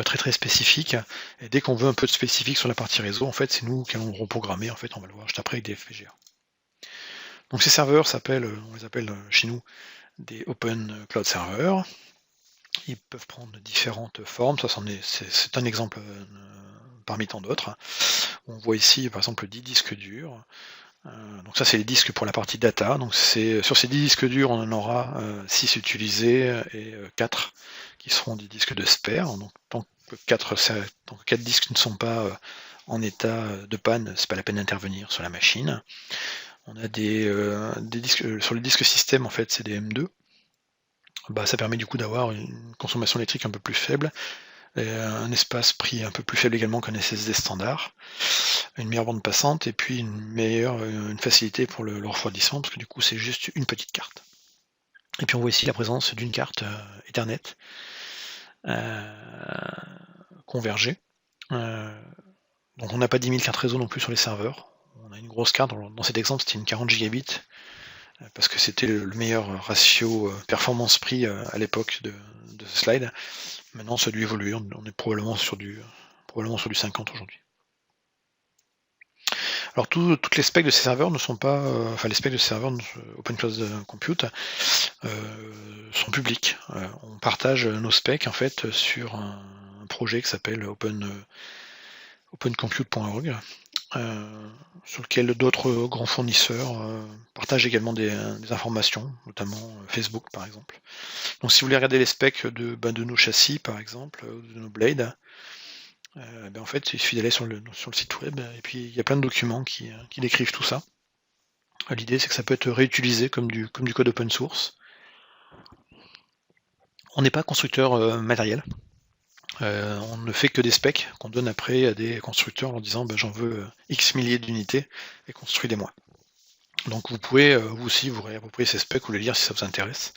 très spécifique. Et dès qu'on veut un peu de spécifique sur la partie réseau, en fait c'est nous qui allons le reprogrammer, en fait on va le voir juste après avec des FPGA. Donc ces serveurs on les appelle chez nous des Open Cloud Servers. Ils peuvent prendre différentes formes, c'est un exemple parmi tant d'autres. On voit ici par exemple 10 disques durs. Donc ça c'est les disques pour la partie data. Donc sur ces 10 disques durs, on en aura 6 utilisés et 4 qui seront des disques de spare. Donc tant que 4 disques ne sont pas en état de panne, c'est pas la peine d'intervenir sur la machine. On a des disques sur les disques système, en fait c'est des M2. Ça permet du coup d'avoir une consommation électrique un peu plus faible, et un espace pris un peu plus faible également qu'un SSD standard, une meilleure bande passante et puis une facilité pour le refroidissement, parce que du coup c'est juste une petite carte. Et puis on voit ici la présence d'une carte Ethernet convergée. Donc on n'a pas 10 000 cartes réseau non plus sur les serveurs. On a une grosse carte, dans cet exemple c'était une 40 gigabits, parce que c'était le meilleur ratio performance-prix à l'époque de ce slide. Maintenant ça a dû évoluer, on est probablement sur du 50 aujourd'hui. Alors toutes les specs de ces serveurs ne sont pas, les specs de ces serveurs Open Cloud Compute sont publics. On partage nos specs en fait sur un projet qui s'appelle opencompute.org, sur lequel d'autres grands fournisseurs partagent également des informations, notamment Facebook par exemple. Donc si vous voulez regarder les specs de nos châssis par exemple, de nos blades, en fait il suffit d'aller sur le site web, et puis il y a plein de documents qui décrivent tout ça. L'idée c'est que ça peut être réutilisé comme du code open source. On n'est pas constructeur matériel. On ne fait que des specs qu'on donne après à des constructeurs en leur disant j'en veux X milliers d'unités et construisez-moi. Donc vous pouvez vous aussi vous réapproprier ces specs ou les lire si ça vous intéresse,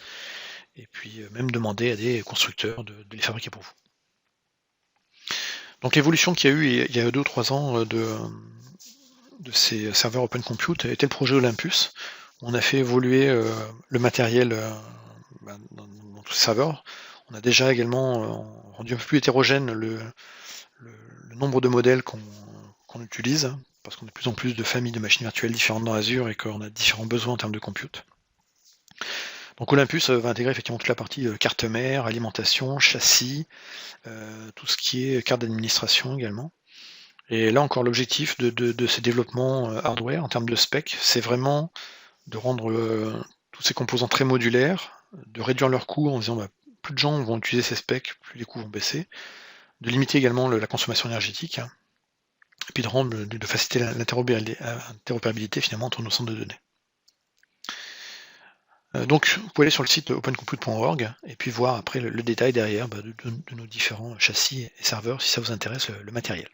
et puis même demander à des constructeurs de les fabriquer pour vous. Donc l'évolution qu'il y a eu il y a 2 ou 3 ans de ces serveurs Open Compute était le projet Olympus. On a fait évoluer le matériel dans tous ces serveurs. On a déjà également rendu un peu plus hétérogène le nombre de modèles qu'on utilise, parce qu'on a de plus en plus de familles de machines virtuelles différentes dans Azure et qu'on a différents besoins en termes de compute. Donc Olympus va intégrer effectivement toute la partie carte mère, alimentation, châssis, tout ce qui est carte d'administration également. Et là encore, l'objectif de ces développements hardware en termes de spec, c'est vraiment de rendre tous ces composants très modulaires, de réduire leurs coûts en disant plus de gens vont utiliser ces specs, plus les coûts vont baisser, de limiter également la consommation énergétique, et puis de faciliter l'interopérabilité finalement entre nos centres de données. Donc vous pouvez aller sur le site opencompute.org et puis voir après le détail derrière de nos différents châssis et serveurs si ça vous intéresse le matériel.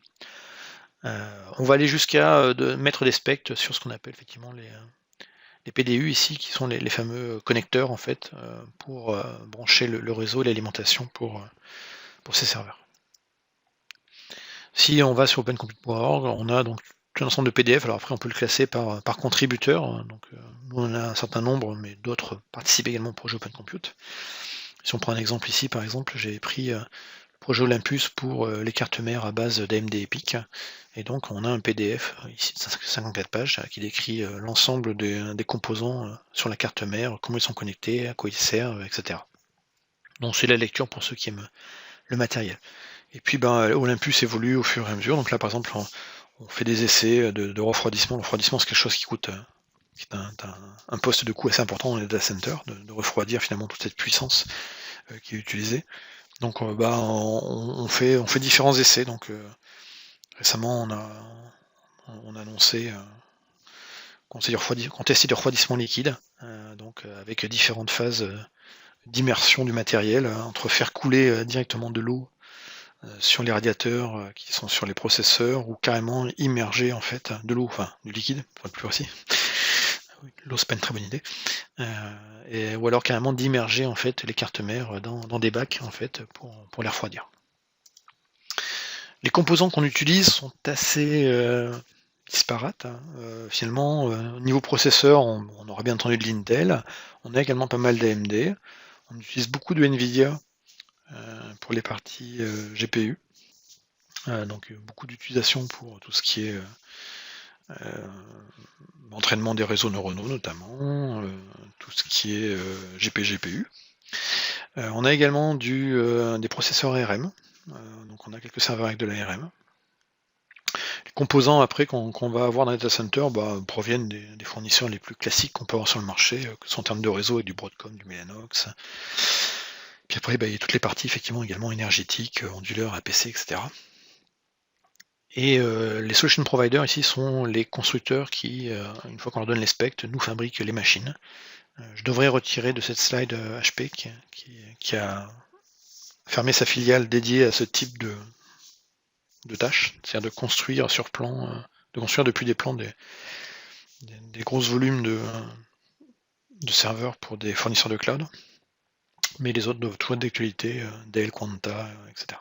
On va aller jusqu'à mettre des specs sur ce qu'on appelle effectivement les PDU ici, qui sont les fameux connecteurs en fait pour brancher le réseau et l'alimentation pour ces serveurs. Si on va sur opencompute.org, on a donc tout un ensemble de PDF. Alors après, on peut le classer par contributeur. Donc, nous, on a un certain nombre, mais d'autres participent également au projet OpenCompute. Si on prend un exemple ici, par exemple, j'ai pris le projet Olympus pour les cartes mères à base d'AMD EPIC. Et donc, on a un PDF, ici de 54 pages, qui décrit l'ensemble des composants sur la carte mère, comment ils sont connectés, à quoi ils servent, etc. Donc, c'est la lecture pour ceux qui aiment le matériel. Et puis Olympus évolue au fur et à mesure. Donc là, par exemple, on fait des essais de refroidissement. Le refroidissement, c'est quelque chose qui coûte qui est un poste de coût assez important dans les data centers, de refroidir finalement toute cette puissance qui est utilisée. Donc on fait différents essais. Donc récemment, on a annoncé qu'on testait du refroidissement liquide, donc avec différentes phases d'immersion du matériel, entre faire couler directement de l'eau sur les radiateurs qui sont sur les processeurs, ou carrément immerger en fait de l'eau, enfin du liquide, pour être plus précis. L'eau, c'est pas une très bonne idée. Ou alors carrément d'immerger en fait les cartes mères dans des bacs en fait pour les refroidir. Les composants qu'on utilise sont assez disparates. Finalement, au niveau processeur, on aura bien entendu de l'Intel. On a également pas mal d'AMD. On utilise beaucoup de Nvidia pour les parties GPU. Donc beaucoup d'utilisation pour tout ce qui est entraînement des réseaux neuronaux notamment, tout ce qui est GPU. On a également des processeurs ARM, donc on a quelques serveurs avec de l'ARM. Les composants après qu'on va avoir dans les data centers proviennent des fournisseurs les plus classiques qu'on peut avoir sur le marché, que ce soit en termes de réseau avec du Broadcom, du Mellanox. Puis après, il y a toutes les parties effectivement également énergétiques, onduleurs, APC, etc. Et les solution providers ici sont les constructeurs qui, une fois qu'on leur donne les specs, nous fabriquent les machines. Je devrais retirer de cette slide HP qui a fermé sa filiale dédiée à ce type de tâches, c'est-à-dire de construire sur plan, de construire depuis des plans des gros volumes de serveurs pour des fournisseurs de cloud. Mais les autres doivent toujours être d'actualité, Dell, Quanta, etc.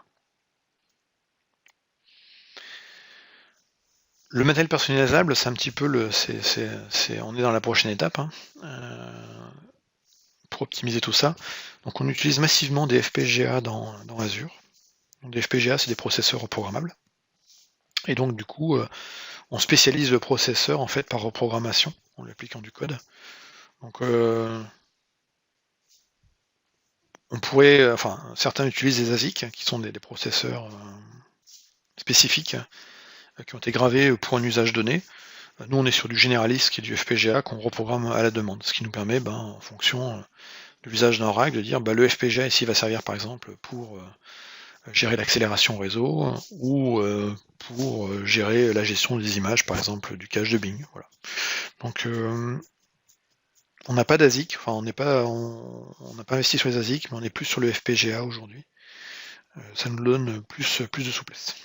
Le matériel personnalisable, c'est un petit peu on est dans la prochaine étape pour optimiser tout ça. Donc on utilise massivement des FPGA dans Azure. Donc des FPGA, c'est des processeurs reprogrammables. Et donc du coup, on spécialise le processeur en fait par reprogrammation en lui appliquant du code. Donc on pourrait, certains utilisent des ASIC qui sont des processeurs spécifiques qui ont été gravés pour un usage donné. Nous, on est sur du généraliste qui est du FPGA qu'on reprogramme à la demande, ce qui nous permet, en fonction de l'usage d'un rack, de dire le FPGA ici va servir par exemple pour gérer l'accélération réseau ou pour gérer la gestion des images, par exemple du cache de Bing. Voilà. Donc on n'a pas d'ASIC, on n'a pas investi sur les ASIC, mais on est plus sur le FPGA aujourd'hui. Ça nous donne plus de souplesse.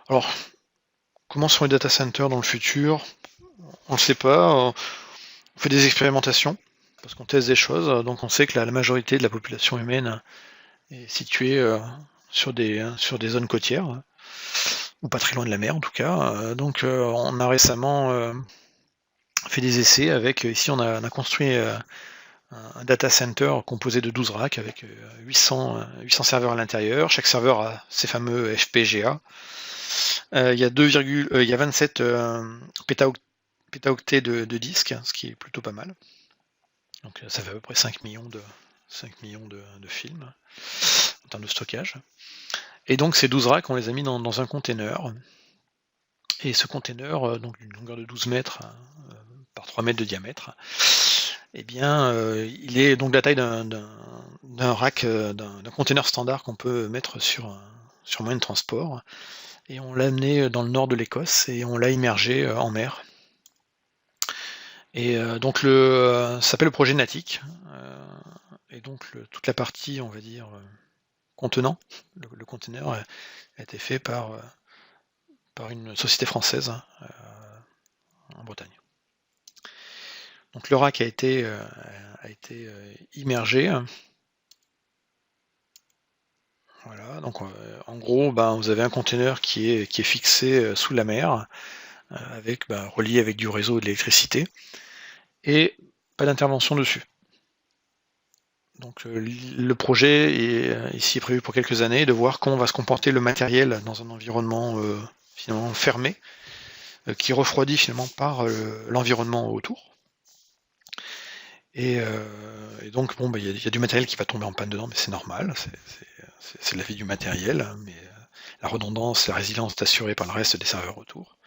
Alors, comment seront les data centers dans le futur? On ne le sait pas. On fait des expérimentations parce qu'on teste des choses. Donc on sait que la majorité de la population humaine est située sur des zones côtières, ou pas très loin de la mer en tout cas. Donc on a récemment fait des essais avec, ici on a construit un data center composé de 12 racks avec 800 serveurs à l'intérieur. Chaque serveur a ses fameux FPGA. Il y a 27 pétaoctets de disques, ce qui est plutôt pas mal. Donc ça fait à peu près 5 millions de films en termes de stockage. Et donc ces 12 racks, on les a mis dans un container. Et ce container, donc d'une longueur de 12 mètres par 3 mètres de diamètre, il est donc de la taille d'un rack, d'un container standard qu'on peut mettre sur moyen de transport. Et on l'a amené dans le nord de l'Écosse et on l'a immergé en mer. Et donc ça s'appelle le projet Natic. Et donc toute la partie, on va dire, contenant, le container, a été fait par une société française en Bretagne. Donc le rack a été immergé. Voilà, Donc en gros, vous avez un conteneur qui est fixé sous la mer, avec relié avec du réseau et de l'électricité, et pas d'intervention dessus. Donc le projet ici est prévu pour quelques années, de voir comment va se comporter le matériel dans un environnement finalement fermé, qui refroidit finalement par l'environnement autour. Et donc bon, il y a du matériel qui va tomber en panne dedans, mais c'est normal, c'est la vie du matériel, mais la redondance, la résilience est assurée par le reste des serveurs autour.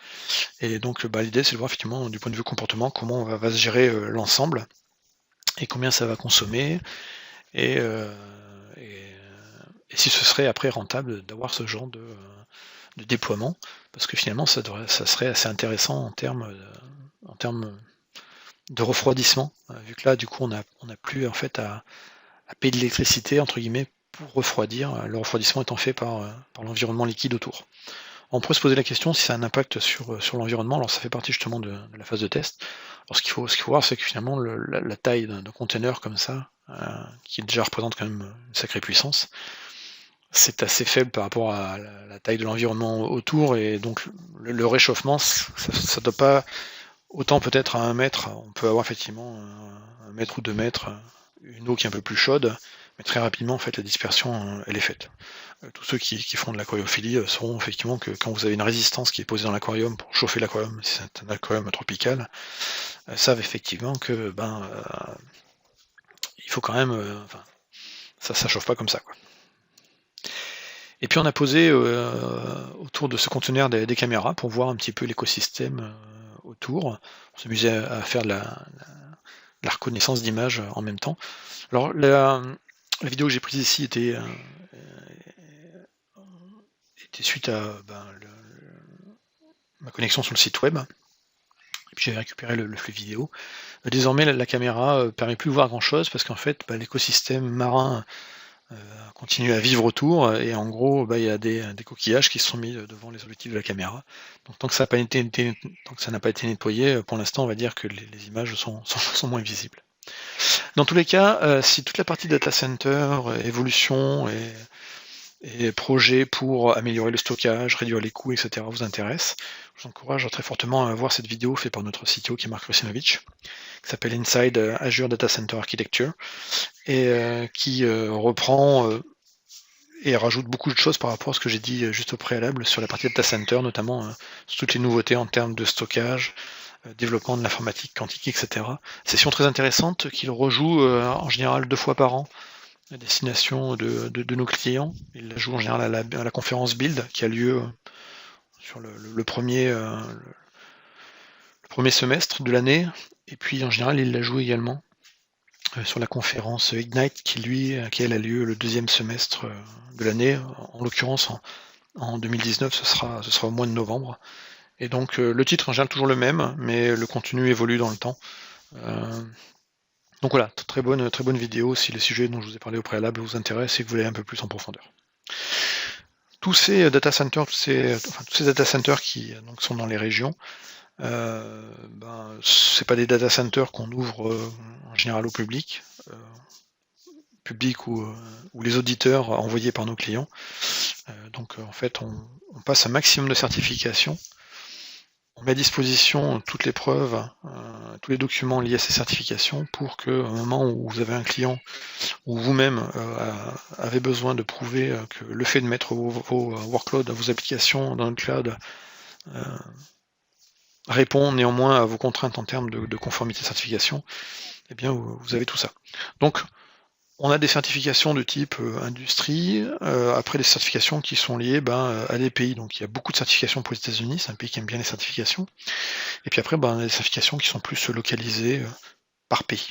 Et donc l'idée c'est de voir effectivement du point de vue comportement comment va se gérer l'ensemble et combien ça va consommer, et si ce serait après rentable d'avoir ce genre de déploiement, parce que finalement ça serait assez intéressant en termes de refroidissement, vu que là du coup on n'a plus en fait à payer de l'électricité entre guillemets pour refroidir, le refroidissement étant fait par l'environnement liquide autour. On pourrait se poser la question si ça a un impact sur l'environnement. Alors ça fait partie justement de la phase de test. Alors ce qu'il faut voir, c'est que finalement la taille d'un container comme ça, qui déjà représente quand même une sacrée puissance, c'est assez faible par rapport à la taille de l'environnement autour, et donc le réchauffement, ça doit pas, autant peut-être à 1 mètre, on peut avoir effectivement 1 mètre ou 2 mètres, une eau qui est un peu plus chaude, mais très rapidement en fait la dispersion elle est faite. Tous ceux qui font de l'aquariophilie sauront effectivement que quand vous avez une résistance qui est posée dans l'aquarium pour chauffer l'aquarium, si c'est un aquarium tropical, savent effectivement que il faut quand même, ça chauffe pas comme ça, quoi. Et puis on a posé autour de ce conteneur des caméras pour voir un petit peu l'écosystème autour. On s'amusait à faire de la reconnaissance d'images en même temps. Alors la vidéo que j'ai prise ici était suite à ma connexion sur le site web. Et puis j'ai récupéré le flux vidéo. Désormais la caméra permet plus de voir grand chose, parce qu'en fait l'écosystème marin continue à vivre autour, et en gros il y a des coquillages qui se sont mis devant les objectifs de la caméra. Donc tant que ça n'a pas été nettoyé, pour l'instant on va dire que les images sont moins visibles. Dans tous les cas, si toute la partie data center, évolution et projet pour améliorer le stockage, réduire les coûts, etc. vous intéresse, je vous encourage très fortement à voir cette vidéo faite par notre CTO qui est Marc Rusinovic, qui s'appelle Inside Azure Data Center Architecture, et qui reprend et rajoute beaucoup de choses par rapport à ce que j'ai dit juste au préalable sur la partie data center, notamment sur toutes les nouveautés en termes de stockage, développement de l'informatique quantique, etc. Session très intéressante qu'il rejoue en général 2 fois par an à destination de nos clients. Il la joue en général à la conférence Build qui a lieu sur le premier semestre de l'année, et puis en général il la joue également sur la conférence Ignite qui elle a lieu le 2e semestre de l'année. En l'occurrence en 2019 ce sera au mois de novembre, et donc le titre en général toujours le même, mais le contenu évolue dans le temps. Donc voilà, très bonne vidéo si les sujets dont je vous ai parlé au préalable vous intéressent et que vous voulez un peu plus en profondeur. Tous ces data centers, tous ces data centers qui donc sont dans les régions, c'est pas des data centers qu'on ouvre en général au public ou les auditeurs envoyés par nos clients. Donc en fait on passe un maximum de certifications. On met à disposition toutes les preuves, tous les documents liés à ces certifications, pour que au moment où vous avez un client ou vous-même avez besoin de prouver que le fait de mettre vos workloads, vos applications dans le cloud répond néanmoins à vos contraintes en termes de conformité certification, eh bien vous avez tout ça. Donc on a des certifications de type industrie, après des certifications qui sont liées à des pays. Donc il y a beaucoup de certifications pour les États-Unis, c'est un pays qui aime bien les certifications. Et puis après, on a des certifications qui sont plus localisées par pays.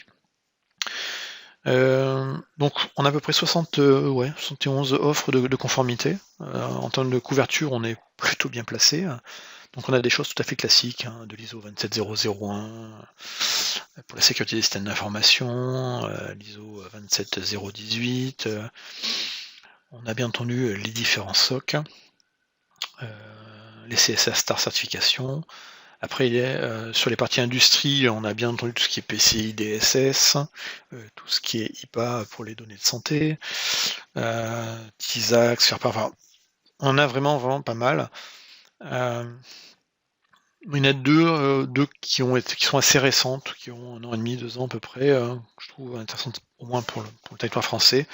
Donc on a à peu près 71 offres de conformité. En termes de couverture, on est plutôt bien placé. Donc on a des choses tout à fait classiques, de l'ISO 27001 pour la sécurité des systèmes d'information, l'ISO 27018, on a bien entendu les différents SOC, les CSA Star Certification, Après, sur les parties industrie, on a bien entendu tout ce qui est PCI DSS, tout ce qui est IPA pour les données de santé, TISAX, FAIRPAR, enfin, on a vraiment pas mal. Il y en a deux qui sont assez récentes, qui ont 1 an et demi, 2 ans à peu près, que je trouve intéressantes, au moins pour le territoire français.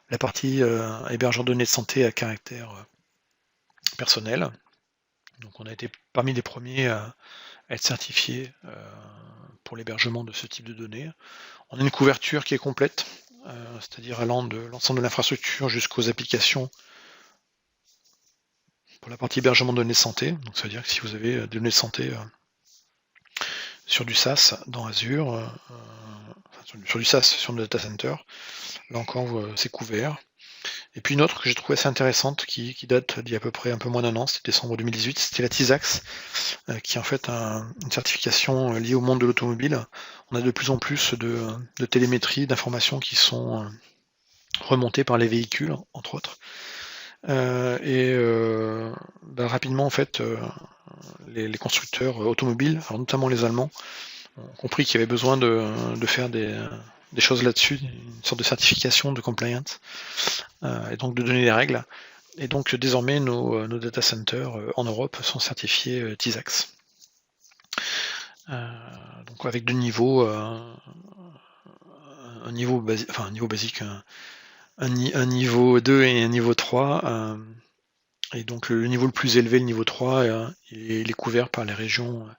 La partie hébergeur de données de santé à caractère personnel. Donc on a été parmi les premiers à être certifiés pour l'hébergement de ce type de données. On a une couverture qui est complète, c'est-à-dire allant de l'ensemble de l'infrastructure jusqu'aux applications pour la partie hébergement de données de santé. Donc ça veut dire que si vous avez des données de santé sur du SaaS dans Azure, sur du SaaS sur le data center, là encore c'est couvert. Et puis une autre que j'ai trouvée assez intéressante qui date d'il y a à peu près un peu moins d'1 an, c'était décembre 2018, c'était la TISAX, qui est en fait une certification liée au monde de l'automobile. On a de plus en plus de télémétrie, d'informations qui sont remontées par les véhicules, entre autres. Rapidement, en fait, les constructeurs automobiles, alors notamment les Allemands, ont compris qu'il y avait besoin de faire des choses là-dessus, une sorte de certification de compliance, et donc de donner des règles. Et donc désormais, nos data centers en Europe sont certifiés TISAX. Donc avec deux niveaux, un niveau basique, un niveau 2 et un niveau 3. Et donc le niveau le plus élevé, le niveau 3, il est couvert par les régions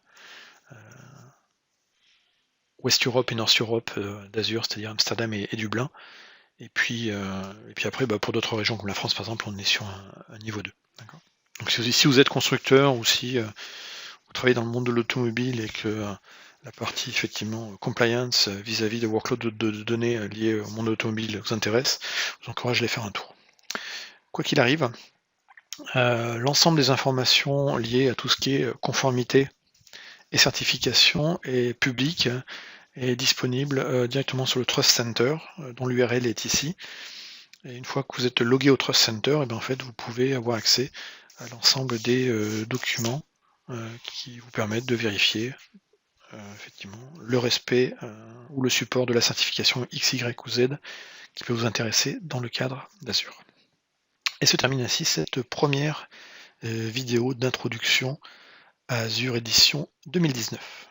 West Europe et North Europe d'Azure, c'est-à-dire Amsterdam et Dublin. Et puis après, pour d'autres régions comme la France, par exemple, on est sur un niveau 2. Donc si vous êtes constructeur ou si vous travaillez dans le monde de l'automobile et que la partie effectivement compliance vis-à-vis des workloads de données liés au monde de l'automobile vous intéresse, je vous encourage à aller faire un tour. Quoi qu'il arrive, l'ensemble des informations liées à tout ce qui est conformité et certification est public et disponible directement sur le Trust Center, dont l'URL est ici. Et une fois que vous êtes logué au Trust Center, en fait, vous pouvez avoir accès à l'ensemble des documents qui vous permettent de vérifier effectivement le respect ou le support de la certification X, Y ou Z qui peut vous intéresser dans le cadre d'Azure. Et se termine ainsi cette première vidéo d'introduction à Azure Edition 2019.